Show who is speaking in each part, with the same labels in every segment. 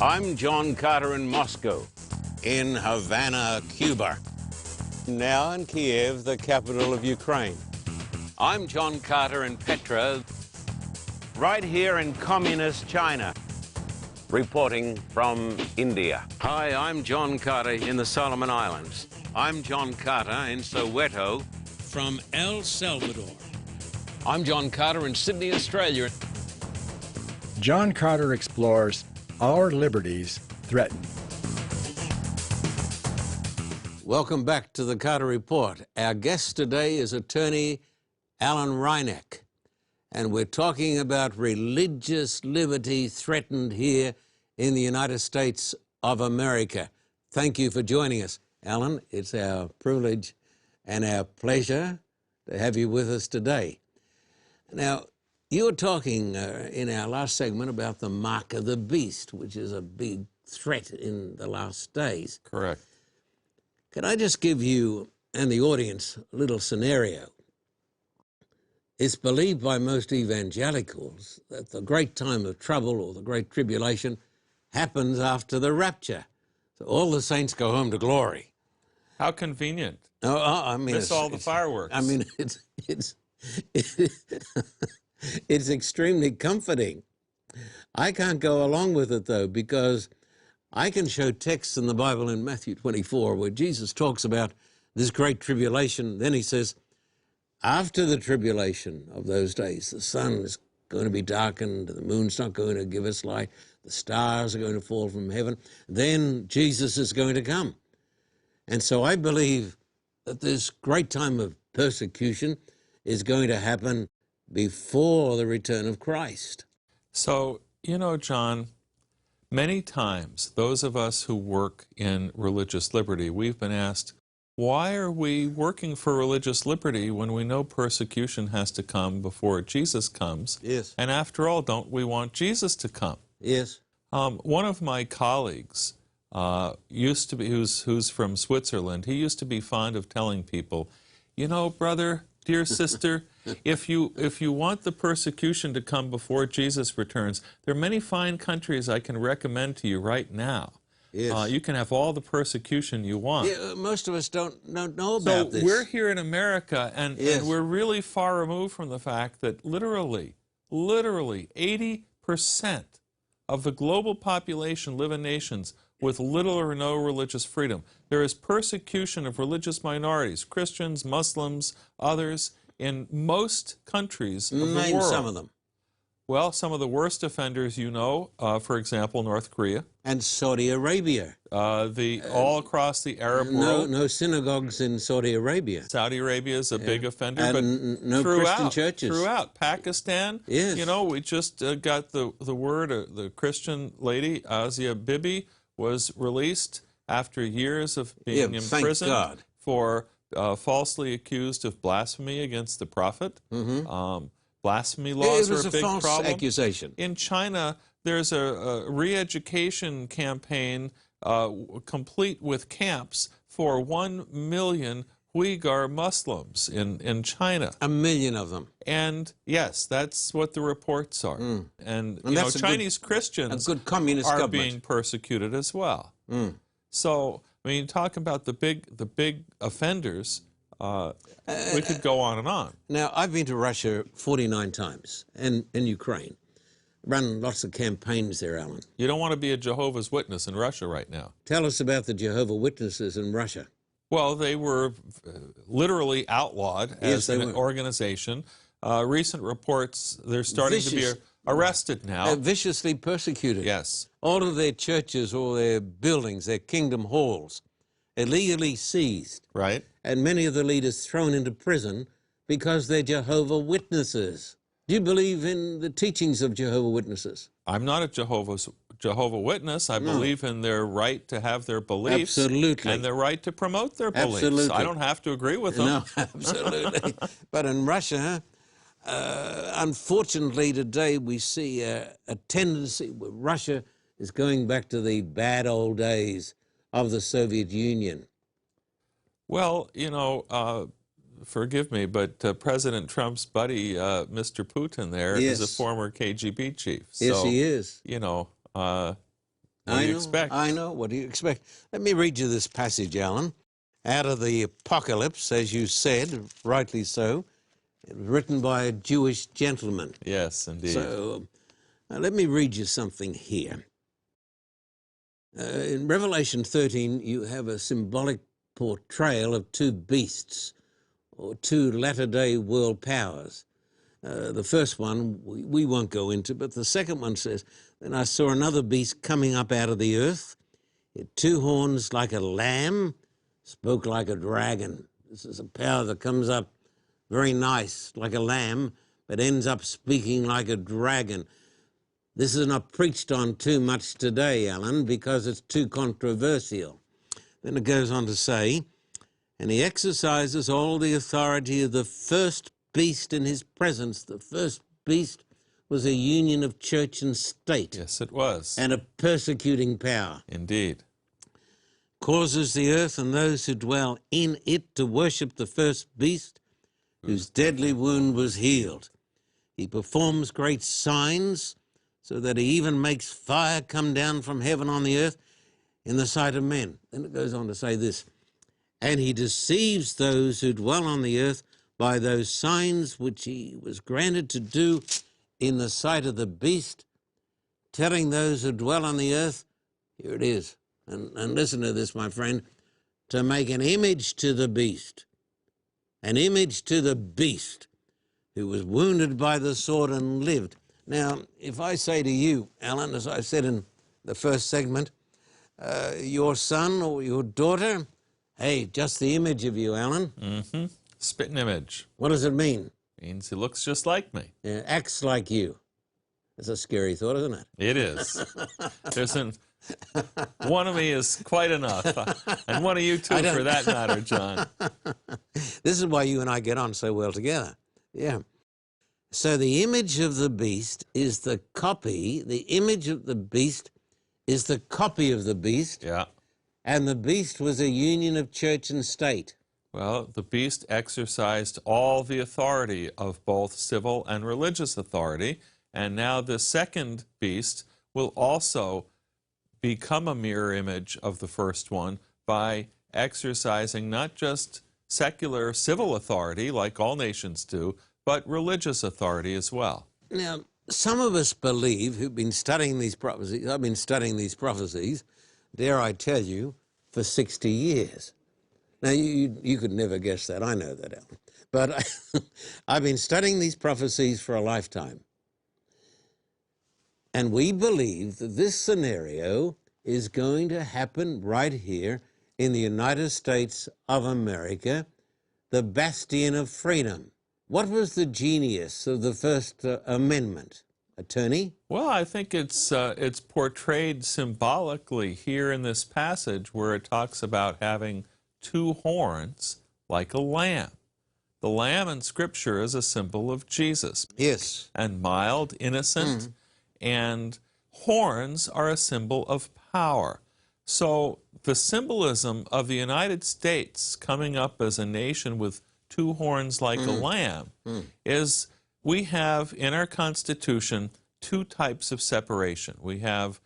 Speaker 1: I'm John Carter in Moscow, in Havana, Cuba. Now in Kiev, the capital of Ukraine. I'm John Carter in Petra, right here in communist China, reporting from India. Hi, I'm John Carter in the Solomon Islands. I'm John Carter in Soweto, from El Salvador. I'm John Carter in Sydney, Australia.
Speaker 2: John Carter explores our liberties threatened.
Speaker 1: Welcome back to the Carter Report. Our guest today is attorney Alan Reinach, and we're talking about religious liberty threatened here in the United States of America. Thank you for joining us, Alan. It's our privilege and our pleasure to have you with us today. Now, you were talking in our last segment about the mark of the beast, which is a big threat in the last days.
Speaker 3: Correct.
Speaker 1: Can I just give you and the audience a little scenario? It's believed by most evangelicals that the great time of trouble or the great tribulation happens after the rapture. So all the saints go home to glory.
Speaker 3: How convenient.
Speaker 1: Oh, I mean,
Speaker 3: miss all the fireworks.
Speaker 1: I mean, it's extremely comforting. I can't go along with it, though, because I can show texts in the Bible in Matthew 24 where Jesus talks about this great tribulation. Then he says, after the tribulation of those days, the sun is going to be darkened, the moon's not going to give us light, the stars are going to fall from heaven. Then Jesus is going to come. And so I believe that this great time of persecution is going to happen before the return of Christ.
Speaker 3: So, you know, John, many times those of us who work in religious liberty, we've been asked, why are we working for religious liberty when we know persecution has to come before Jesus comes?
Speaker 1: Yes.
Speaker 3: And after all, don't we want Jesus to come?
Speaker 1: Yes.
Speaker 3: One of my colleagues used to be, who's from Switzerland, he used to be fond of telling people, you know, brother, dear sister, if you want the persecution to come before Jesus returns, there are many fine countries I can recommend to you right now.
Speaker 1: Yes.
Speaker 3: You can have all the persecution you want.
Speaker 1: Yeah, most of us don't know about this.
Speaker 3: So we're here in America, and
Speaker 1: Yes.
Speaker 3: we're really far removed from the fact that literally 80% of the global population live in nations with little or no religious freedom. There is persecution of religious minorities, Christians, Muslims, others, in most countries of the world.
Speaker 1: Name some of them.
Speaker 3: Well, some of the worst offenders, you know, for example, North Korea.
Speaker 1: And Saudi Arabia.
Speaker 3: All across the Arab world.
Speaker 1: No synagogues in Saudi Arabia.
Speaker 3: Saudi Arabia is a big offender,
Speaker 1: and
Speaker 3: but
Speaker 1: no Christian churches.
Speaker 3: Throughout. Pakistan,
Speaker 1: yes.
Speaker 3: You know, we just got the word, the Christian lady, Asia Bibi, was released after years of being imprisoned
Speaker 1: God.
Speaker 3: For falsely accused of blasphemy against the prophet.
Speaker 1: Mm-hmm.
Speaker 3: Blasphemy laws are a big
Speaker 1: false
Speaker 3: problem.
Speaker 1: accusation.
Speaker 3: In China, there's a re-education campaign complete with camps for 1 million Uyghur Muslims in China.
Speaker 1: 1 million of them.
Speaker 3: And yes, that's what the reports are. And you know, Chinese Christians
Speaker 1: are
Speaker 3: government. Being persecuted as well. So, I mean, talk about the big offenders. We could go on and on.
Speaker 1: Now, I've been to Russia 49 times, and in Ukraine. Run lots of campaigns there, Alan.
Speaker 3: You don't want to be a Jehovah's Witness in Russia right now.
Speaker 1: Tell us about the Jehovah's Witnesses in Russia.
Speaker 3: Well, they were literally outlawed as an organization. Recent reports, they're starting to be arrested now.
Speaker 1: They're viciously persecuted.
Speaker 3: Yes.
Speaker 1: All of their churches, all their buildings, their kingdom halls, illegally seized.
Speaker 3: Right.
Speaker 1: And many of the leaders thrown into prison because they're Jehovah's Witnesses. Do you believe in the teachings of Jehovah's Witnesses?
Speaker 3: I'm not a Jehovah's Witness. I believe in their right to have their beliefs.
Speaker 1: Absolutely.
Speaker 3: And their right to promote their beliefs.
Speaker 1: Absolutely.
Speaker 3: I don't have to agree with them.
Speaker 1: No, absolutely. But in Russia, unfortunately today we see a tendency where Russia is going back to the bad old days of the Soviet Union.
Speaker 3: Well, you know, forgive me, but President Trump's buddy, Mr. Putin there, is a former KGB chief.
Speaker 1: Yes, he is.
Speaker 3: You know, What do you expect?
Speaker 1: I know. What do you expect? Let me read you this passage, Alan, out of the Apocalypse, as you said, rightly so. It was written by a Jewish gentleman.
Speaker 3: Yes, indeed.
Speaker 1: So let me read you something here. In Revelation 13, you have a symbolic portrayal of two beasts, or two latter-day world powers. The first one we won't go into, but the second one says, "Then I saw another beast coming up out of the earth. It had two horns like a lamb, spoke like a dragon." This is a power that comes up very nice, like a lamb, but ends up speaking like a dragon. This is not preached on too much today, Alan, because it's too controversial. Then it goes on to say, "And he exercises all the authority of the first beast in his presence." The first beast was a union of church and state.
Speaker 3: Yes, it was.
Speaker 1: And a persecuting power.
Speaker 3: Indeed.
Speaker 1: Causes the earth and those who dwell in it to worship the first beast, whose deadly wound was healed. He performs great signs, so that he even makes fire come down from heaven on the earth in the sight of men. Then it goes on to say this, "And he deceives those who dwell on the earth by those signs which he was granted to do in the sight of the beast, telling those who dwell on the earth," here it is, and listen to this, my friend, "to make an image to the beast, an image to the beast, who was wounded by the sword and lived." Now, if I say to you, Alan, as I said in the first segment, your son or your daughter, hey, just the image of you, Alan.
Speaker 3: Mm-hmm. Spitting image.
Speaker 1: What does it mean?
Speaker 3: Means he looks just like me.
Speaker 1: Acts like you. That's a scary thought, isn't it?
Speaker 3: It is. One of me is quite enough. And one of you too, for that matter, John.
Speaker 1: This is why you and I get on so well together. Yeah. So the image of the beast is the copy, the image of the beast is the copy of the beast.
Speaker 3: Yeah.
Speaker 1: And the beast was a union of church and state.
Speaker 3: Well, the beast exercised all the authority of both civil and religious authority, and now the second beast will also become a mirror image of the first one by exercising not just secular civil authority, like all nations do, but religious authority as well.
Speaker 1: Now, some of us believe, who've been studying these prophecies, I've been studying these prophecies, dare I tell you, for 60 years. Now, you could never guess that. I know that, Alan. But I've been studying these prophecies for a lifetime. And we believe that this scenario is going to happen right here in the United States of America, the bastion of freedom. What was the genius of the First Amendment, attorney?
Speaker 3: Well, I think it's portrayed symbolically here in this passage where it talks about having two horns like a lamb. The lamb in Scripture is a symbol of Jesus.
Speaker 1: Yes.
Speaker 3: And mild, innocent, and horns are a symbol of power. So the symbolism of the United States coming up as a nation with two horns like a lamb is we have in our Constitution two types of separation. We have,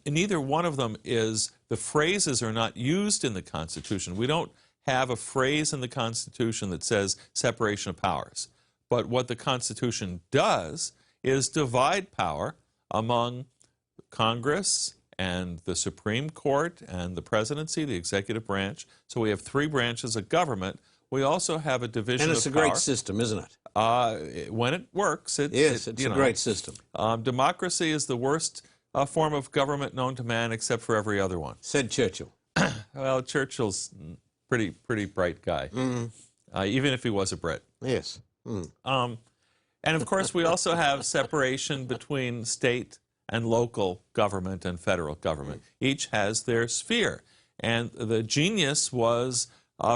Speaker 3: neither one of them is, the phrases are not used in the Constitution. We don't have a phrase in the Constitution that says separation of powers. But what the Constitution does is divide power among Congress and the Supreme Court and the presidency, the executive branch. So we have three branches of government. We also have a division of power.
Speaker 1: And it's a great system, isn't it?
Speaker 3: When it works,
Speaker 1: it's a great system.
Speaker 3: Democracy is the worst form of government known to man, except for every other one.
Speaker 1: Said Churchill.
Speaker 3: Well, Churchill's pretty bright guy, even if he was a Brit.
Speaker 1: Yes.
Speaker 3: And of course, we also have separation between state and local government and federal government. Each has their sphere. And the genius was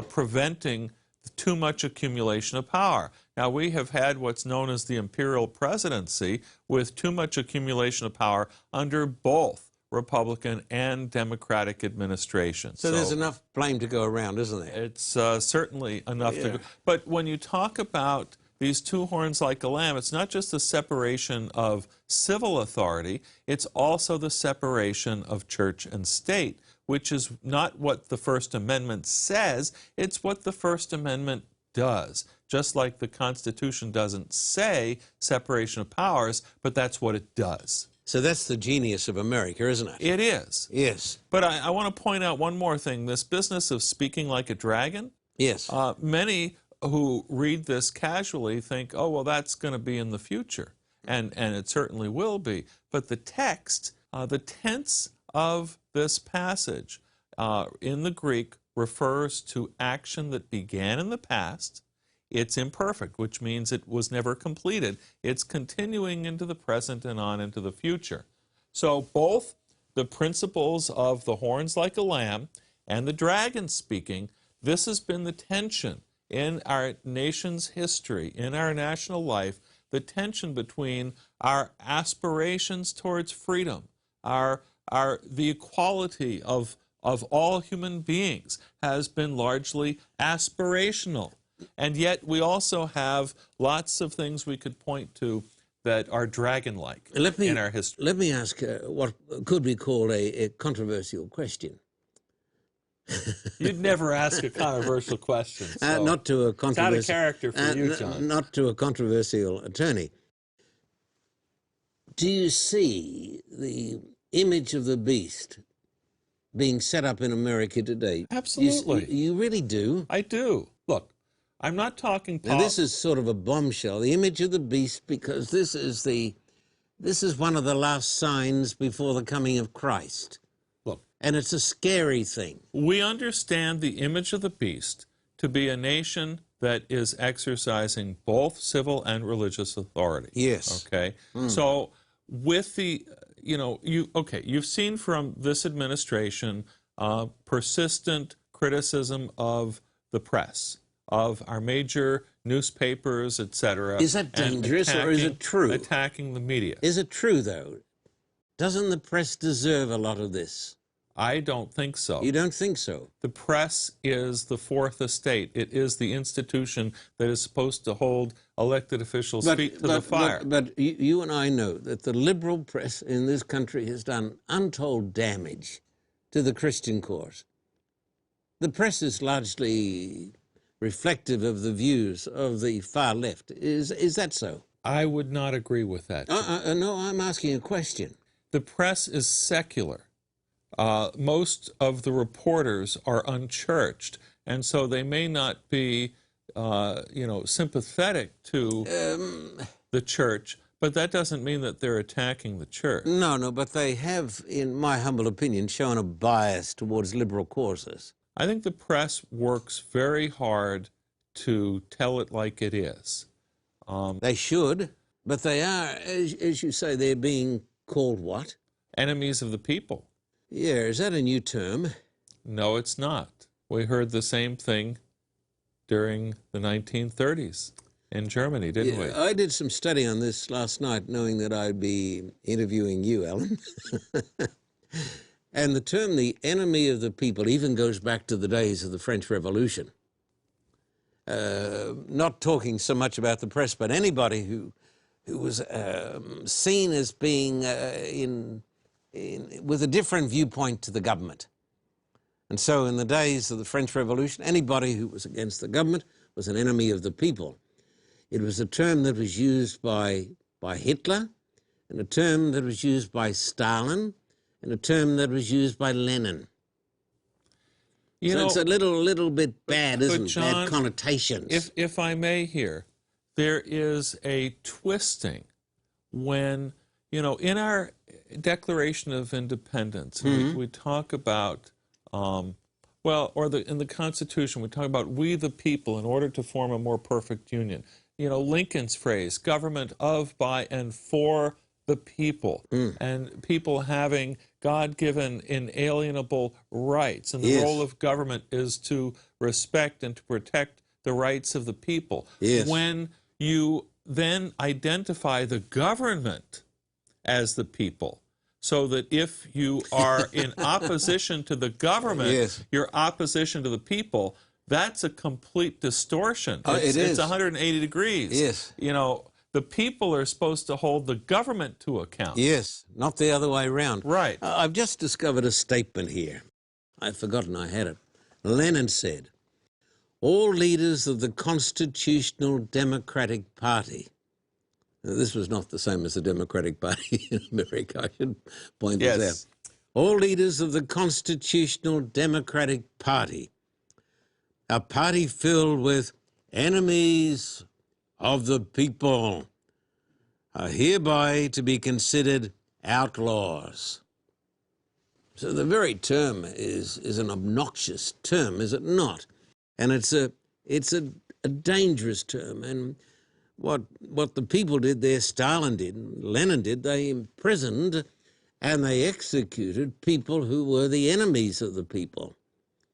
Speaker 3: preventing too much accumulation of power. Now, we have had what's known as the imperial presidency with too much accumulation of power under both Republican and Democratic administrations.
Speaker 1: So there's enough blame to go around, isn't there?
Speaker 3: It's certainly enough to go. But when you talk about these two horns like a lamb, it's not just the separation of civil authority, it's also the separation of church and state, which is not what the First Amendment says, it's what the First Amendment does. Just like the Constitution doesn't say separation of powers, but that's what it does.
Speaker 1: So that's the genius of America, isn't it?
Speaker 3: It is.
Speaker 1: Yes.
Speaker 3: But I want to point out one more thing. This business of speaking like a dragon,
Speaker 1: Yes.
Speaker 3: many who read this casually think, oh, well, that's going to be in the future. And it certainly will be. But the text, the tense of this passage in the Greek refers to action that began in the past. It's imperfect, which means it was never completed. It's continuing into the present and on into the future. So both the principles of the horns like a lamb and the dragon speaking, this has been the tension in our nation's history, in our national life, the tension between our aspirations towards freedom, the equality of all human beings has been largely aspirational. And yet we also have lots of things we could point to that are dragon-like in our history.
Speaker 1: Let me ask what could be called a controversial question.
Speaker 3: You'd never ask a controversial question. So
Speaker 1: Not to a controversial...
Speaker 3: It's out of character for you, John.
Speaker 1: Not to a controversial attorney. Do you see the image of the beast being set up in America today?
Speaker 3: Absolutely.
Speaker 1: You really do?
Speaker 3: I do. Look, I'm not talking...
Speaker 1: Now, this is sort of a bombshell, the image of the beast, because this is one of the last signs before the coming of Christ.
Speaker 3: Look,
Speaker 1: and it's a scary thing.
Speaker 3: We understand the image of the beast to be a nation that is exercising both civil and religious authority.
Speaker 1: Yes.
Speaker 3: Okay? So with the, you've seen from this administration persistent criticism of the press, of our major newspapers, etc.
Speaker 1: Is that dangerous or is it true?
Speaker 3: Attacking the media.
Speaker 1: Is it true, though? Doesn't the press deserve a lot of this?
Speaker 3: I don't think so.
Speaker 1: You don't think so?
Speaker 3: The press is the fourth estate. It is the institution that is supposed to hold elected officials' feet to the fire.
Speaker 1: But you and I know that the liberal press in this country has done untold damage to the Christian cause. The press is largely reflective of the views of the far left. Is that so?
Speaker 3: I would not agree with that.
Speaker 1: No, I'm asking a question.
Speaker 3: The press is secular. Most of the reporters are unchurched, and so they may not be, sympathetic to the church, but that doesn't mean that they're attacking the church.
Speaker 1: No, but they have, in my humble opinion, shown a bias towards liberal causes.
Speaker 3: I think the press works very hard to tell it like it is.
Speaker 1: They should, but they are, as you say, they're being called what?
Speaker 3: Enemies of the people.
Speaker 1: Yeah, is that a new term?
Speaker 3: No, it's not. We heard the same thing during the 1930s in Germany, didn't we?
Speaker 1: I did some study on this last night, knowing that I'd be interviewing you, Alan. And the term the enemy of the people even goes back to the days of the French Revolution. Not talking so much about the press, but anybody who was seen as being with a different viewpoint to the government. And so in the days of the French Revolution, anybody who was against the government was an enemy of the people. It was a term that was used by Hitler, and a term that was used by Stalin, and a term that was used by Lenin. It's a little bit bad, isn't it?
Speaker 3: John,
Speaker 1: bad connotations.
Speaker 3: If I may here, there is a twisting when, in our Declaration of Independence, we talk about, in the Constitution, we talk about we the people in order to form a more perfect union. Lincoln's phrase, government of, by, and for the people, and people having God-given inalienable rights. And the role of government is to respect and to protect the rights of the people.
Speaker 1: Yes.
Speaker 3: When you then identify the government as the people, so that if you are in opposition to the government, your opposition to the people, that's a complete distortion.
Speaker 1: Oh, it is.
Speaker 3: It's 180 degrees.
Speaker 1: Yes.
Speaker 3: You know, the people are supposed to hold the government to account.
Speaker 1: Yes, not the other way around.
Speaker 3: Right.
Speaker 1: I've just discovered a statement here. I've forgotten I had it. Lenin said, all leaders of the Constitutional Democratic Party. Now, this was not the same as the Democratic Party in America. I should point this
Speaker 3: Yes.
Speaker 1: out. All leaders of the Constitutional Democratic Party, a party filled with enemies of the people, are hereby to be considered outlaws. So the very term is an obnoxious term, is it not? And it's a dangerous term. And what the people did there, Stalin did, Lenin did, they imprisoned and they executed people who were the enemies of the people.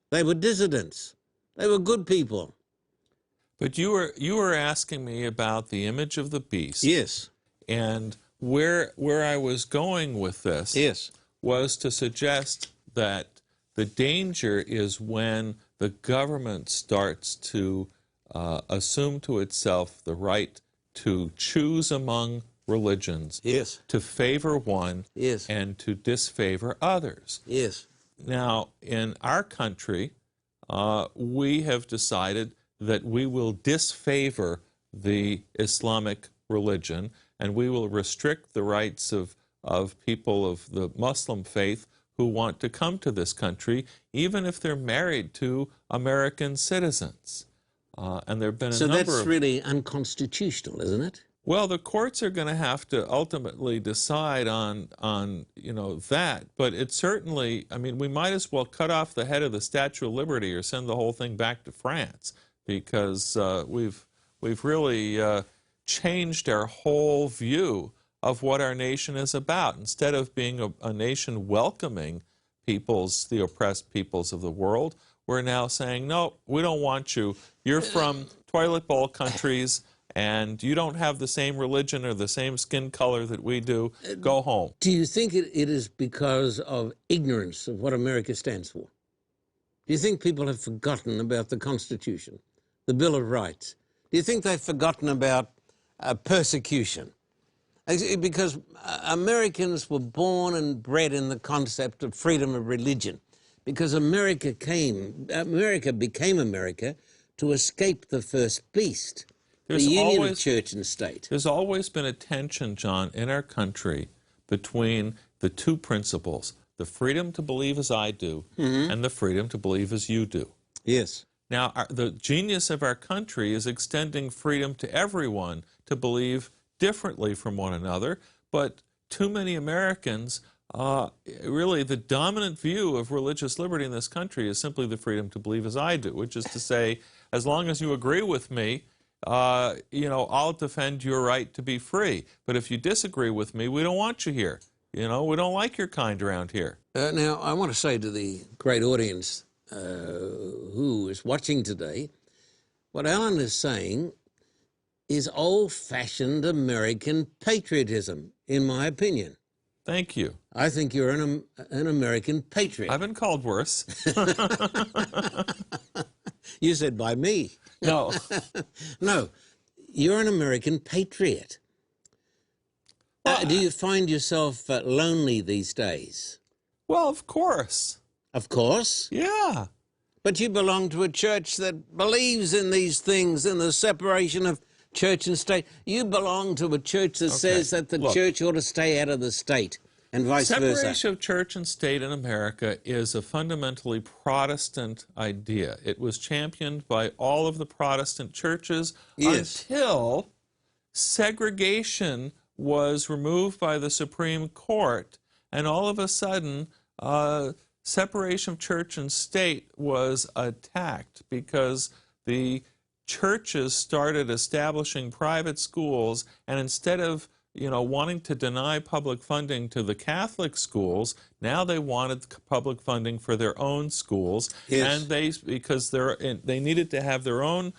Speaker 1: They were dissidents. They were good people.
Speaker 3: But you were asking me about the image of the beast.
Speaker 1: Yes.
Speaker 3: And where I was going with this
Speaker 1: Yes.
Speaker 3: was to suggest that the danger is when the government starts to assume to itself the right to choose among religions,
Speaker 1: Yes.
Speaker 3: to favor one,
Speaker 1: Yes.
Speaker 3: and to disfavor others.
Speaker 1: Yes.
Speaker 3: Now, in our country, we have decided that we will disfavor the Islamic religion, and we will restrict the rights of people of the Muslim faith who want to come to this country, even if they're married to American citizens. And there have been a number of...
Speaker 1: So that's really unconstitutional, isn't it?
Speaker 3: Well, the courts are going to have to ultimately decide on that, but it certainly, I mean, we might as well cut off the head of the Statue of Liberty or send the whole thing back to France, because we've really changed our whole view of what our nation is about. Instead of being a nation welcoming the oppressed peoples of the world, we're now saying, no, we don't want you. You're from toilet bowl countries, and you don't have the same religion or the same skin color that we do. Go home.
Speaker 1: Do you think it is because of ignorance of what America stands for? Do you think people have forgotten about the Constitution, the Bill of Rights? Do you think they've forgotten about persecution? Because Americans were born and bred in the concept of freedom of religion. Because America became America to escape the first beast. The union of church and state.
Speaker 3: There's always been a tension, John, in our country between the two principles, the freedom to believe as I do and the freedom to believe as you do.
Speaker 1: Yes.
Speaker 3: Now, the genius of our country is extending freedom to everyone to believe differently from one another, but too many Americans, really the dominant view of religious liberty in this country is simply the freedom to believe as I do, which is to say, as long as you agree with me, I'll defend your right to be free. But if you disagree with me, we don't want you here. We don't like your kind around here.
Speaker 1: Now, I want to say to the great audience who is watching today, what Alan is saying is old-fashioned American patriotism, in my opinion.
Speaker 3: Thank you.
Speaker 1: I think you're an American patriot.
Speaker 3: I've been called worse.
Speaker 1: You said by me.
Speaker 3: No.
Speaker 1: No, you're an American patriot. Do you find yourself lonely these days?
Speaker 3: Well, of course.
Speaker 1: Of course.
Speaker 3: Yeah.
Speaker 1: But you belong to a church that believes in these things, in the separation of church and state. You belong to a church that says that the church ought to stay out of the state, and vice versa.
Speaker 3: Separation of church and state in America is a fundamentally Protestant idea. It was championed by all of the Protestant churches until segregation was removed by the Supreme Court, and all of a sudden separation of church and state was attacked because the churches started establishing private schools, and instead of wanting to deny public funding to the Catholic schools, now they wanted public funding for their own schools, and because they needed to have their own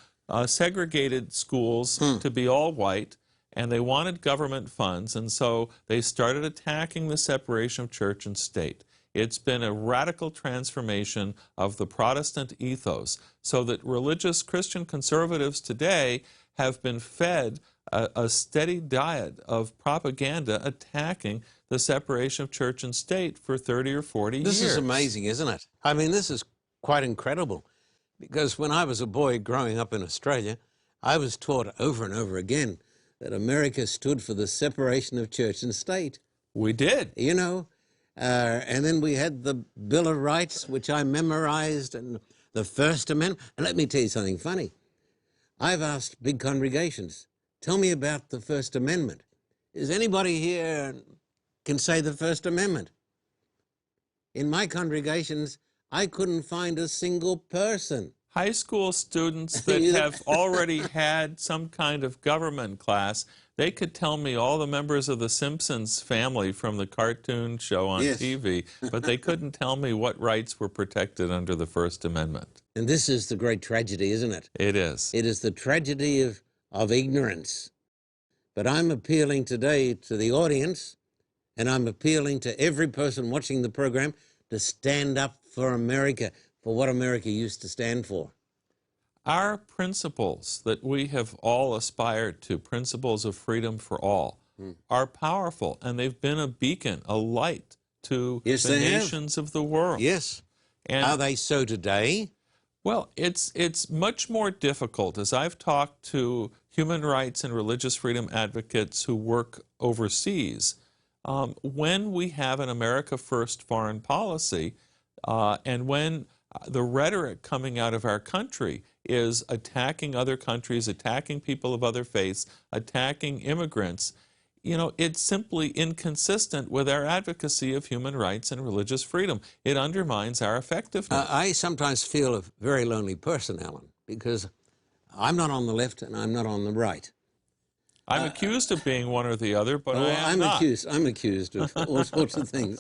Speaker 3: segregated schools to be all white, and they wanted government funds, and so they started attacking the separation of church and state. It's been a radical transformation of the Protestant ethos, so that religious Christian conservatives today have been fed a steady diet of propaganda attacking the separation of church and state for 30 or 40 years.
Speaker 1: This is amazing, isn't it? I mean, this is quite incredible, because when I was a boy growing up in Australia, I was taught over and over again that America stood for the separation of church and state.
Speaker 3: We did.
Speaker 1: You know, and then we had the Bill of Rights, which I memorized, and the First Amendment. And let me tell you something funny. I've asked big congregations, tell me about the First Amendment. Is anybody here can say the First Amendment? In my congregations, I couldn't find a single person.
Speaker 3: High school students that have already had some kind of government class, they could tell me all the members of the Simpsons family from the cartoon show on TV, but they couldn't tell me what rights were protected under the First Amendment.
Speaker 1: And this is the great tragedy, isn't it?
Speaker 3: It is.
Speaker 1: It is the tragedy of ignorance. But I'm appealing today to the audience, and I'm appealing to every person watching the program to stand up for America, for what America used to stand for.
Speaker 3: Our principles that we have all aspired to, principles of freedom for all, are powerful, and they've been a beacon, a light to the nations of the world.
Speaker 1: Yes. And are they so today?
Speaker 3: Well, it's much more difficult. As I've talked to human rights and religious freedom advocates who work overseas, when we have an America First foreign policy, and when the rhetoric coming out of our country is attacking other countries, attacking people of other faiths, attacking immigrants, you know, it's simply inconsistent with our advocacy of human rights and religious freedom. It undermines our effectiveness.
Speaker 1: I sometimes feel a very lonely person, Alan, because I'm not on the left and I'm not on the right.
Speaker 3: I'm accused of being one or the other, but I'm not.
Speaker 1: I'm accused of all sorts of things.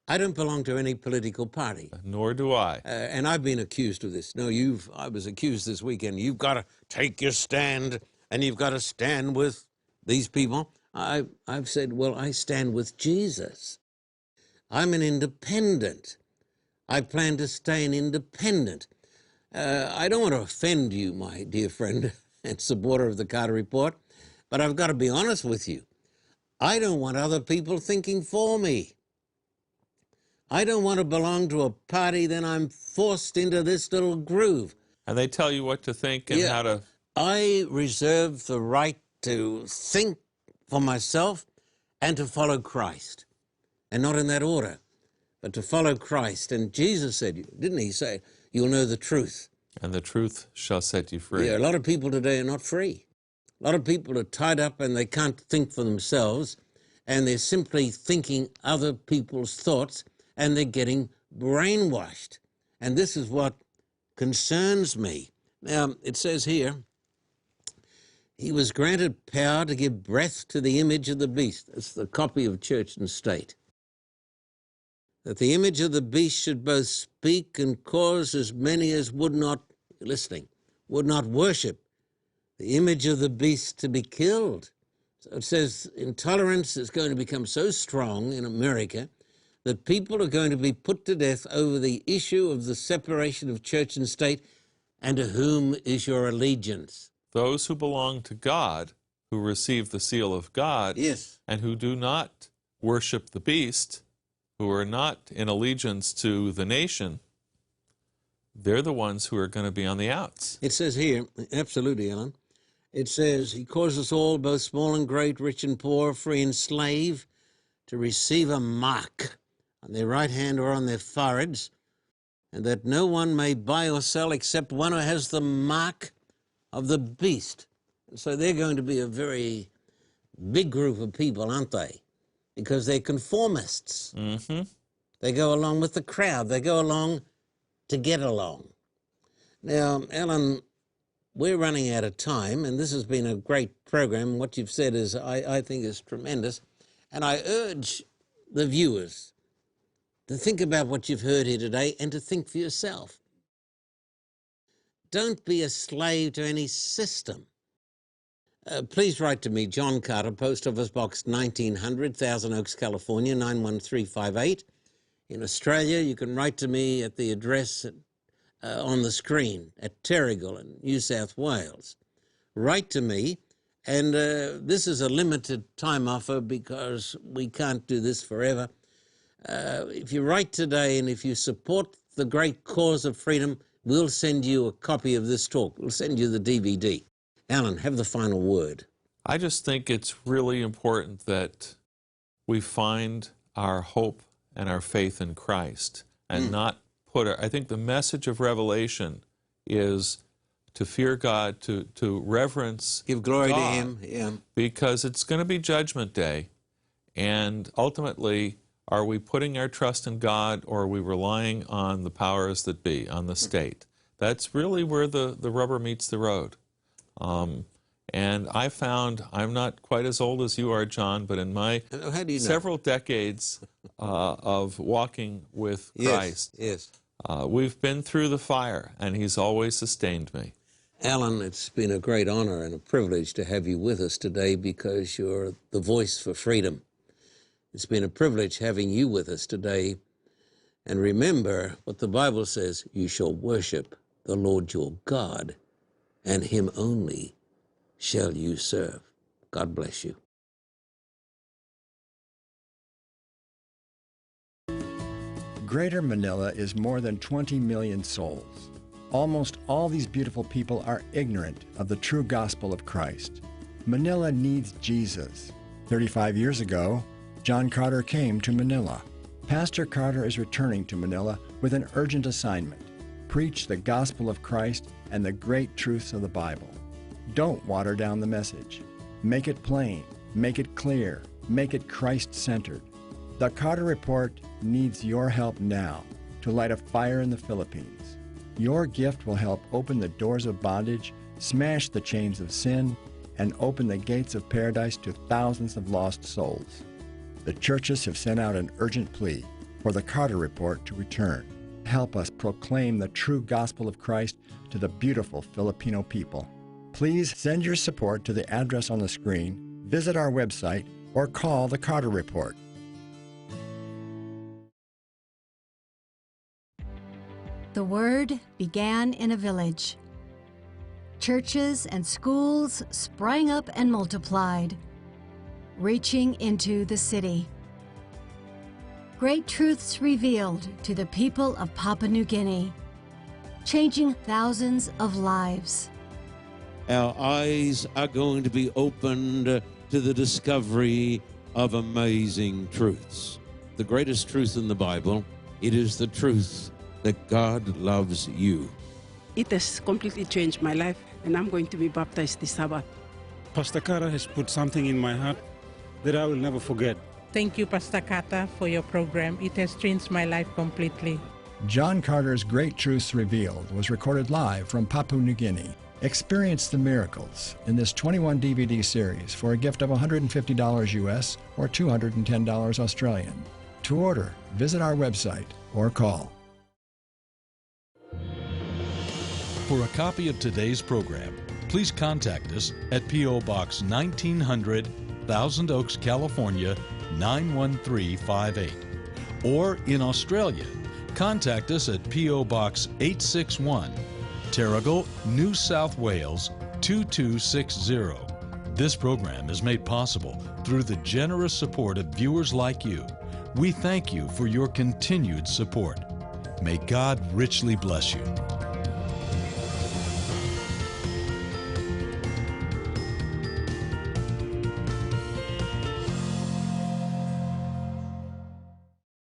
Speaker 1: I don't belong to any political party.
Speaker 3: Nor do I.
Speaker 1: And I've been accused of this. No, I was accused this weekend. You've got to take your stand, and you've got to stand with these people. I've said, well, I stand with Jesus. I'm an independent. I plan to stay an independent. I don't want to offend you, my dear friend and supporter of the Carter Report, but I've got to be honest with you. I don't want other people thinking for me. I don't want to belong to a party, then I'm forced into this little groove.
Speaker 3: And they tell you what to think and how to...
Speaker 1: I reserve the right to think for myself and to follow Christ. And not in that order, but to follow Christ. And Jesus said, didn't he say, you'll know the truth.
Speaker 3: And the truth shall set you free.
Speaker 1: Yeah, a lot of people today are not free. A lot of people are tied up and they can't think for themselves, and they're simply thinking other people's thoughts, and they're getting brainwashed. And this is what concerns me. Now, it says here, he was granted power to give breath to the image of the beast. That's the copy of Church and State. That the image of the beast should both speak and cause as many as would not, listening, would not worship the image of the beast to be killed. So it says intolerance is going to become so strong in America that people are going to be put to death over the issue of the separation of church and state. And to whom is your allegiance?
Speaker 3: Those who belong to God, who receive the seal of God, and who do not worship the beast, who are not in allegiance to the nation, they're the ones who are going to be on the outs.
Speaker 1: It says here, absolutely, Ellen, it says, he caused us all, both small and great, rich and poor, free and slave, to receive a mark on their right hand or on their foreheads, and that no one may buy or sell except one who has the mark of the beast. So they're going to be a very big group of people, aren't they? Because they're conformists.
Speaker 3: Mm-hmm.
Speaker 1: They go along with the crowd. They go along to get along. Now, Alan, we're running out of time, and this has been a great program. What you've said is, I think, is tremendous. And I urge the viewers to think about what you've heard here today and to think for yourself. Don't be a slave to any system. Please write to me, John Carter, Post Office Box 1900, Thousand Oaks, California, 91358. In Australia, you can write to me at the address on the screen at Terrigal in New South Wales. Write to me, and this is a limited time offer because we can't do this forever. If you write today and if you support the great cause of freedom, we'll send you a copy of this talk. We'll send you the DVD. Alan, have the final word.
Speaker 3: I just think it's really important that we find our hope and our faith in Christ and not put I think the message of Revelation is to fear God, to reverence
Speaker 1: Give glory
Speaker 3: God,
Speaker 1: to Him. Yeah.
Speaker 3: because it's going to be Judgment Day, and ultimately, are we putting our trust in God, or are we relying on the powers that be, on the state? That's really where the rubber meets the road. And I found, I'm not quite as old as you are, John, but in my several decades of walking with Christ, we've been through the fire, and He's always sustained me.
Speaker 1: Alan, it's been a great honor and a privilege to have you with us today because you're the voice for freedom. It's been a privilege having you with us today. And remember what the Bible says, you shall worship the Lord your God, and Him only shall you serve. God bless you.
Speaker 2: Greater Manila is more than 20 million souls. Almost all these beautiful people are ignorant of the true gospel of Christ. Manila needs Jesus. 35 years ago, John Carter came to Manila. Pastor Carter is returning to Manila with an urgent assignment: preach the gospel of Christ and the great truths of the Bible. Don't water down the message. Make it plain, make it clear, make it Christ-centered. The Carter Report needs your help now to light a fire in the Philippines. Your gift will help open the doors of bondage, smash the chains of sin, and open the gates of paradise to thousands of lost souls. The churches have sent out an urgent plea for the Carter Report to return. Help us proclaim the true gospel of Christ to the beautiful Filipino people. Please send your support to the address on the screen, visit our website, or call the Carter Report.
Speaker 4: The Word began in a village. Churches and schools sprang up and multiplied, reaching into the city. Great truths revealed to the people of Papua New Guinea, changing thousands of lives.
Speaker 5: Our eyes are going to be opened to the discovery of amazing truths. The greatest truth in the Bible, it is the truth that God loves you.
Speaker 6: It has completely changed my life, and I'm going to be baptized this Sabbath.
Speaker 7: Pastor Carter has put something in my heart that I will never forget.
Speaker 8: Thank you, Pastor Carter, for your program. It has changed my life completely.
Speaker 2: John Carter's Great Truths Revealed was recorded live from Papua New Guinea. Experience the miracles in this 21 DVD series for a gift of $150 US or $210 Australian. To order, visit our website or call.
Speaker 9: For a copy of today's program, please contact us at P.O. Box 1900, Thousand Oaks, California, 91358. Or in Australia, contact us at P.O. Box 861, Terrigal, New South Wales, 2260. This program is made possible through the generous support of viewers like you. We thank you for your continued support. May God richly bless you.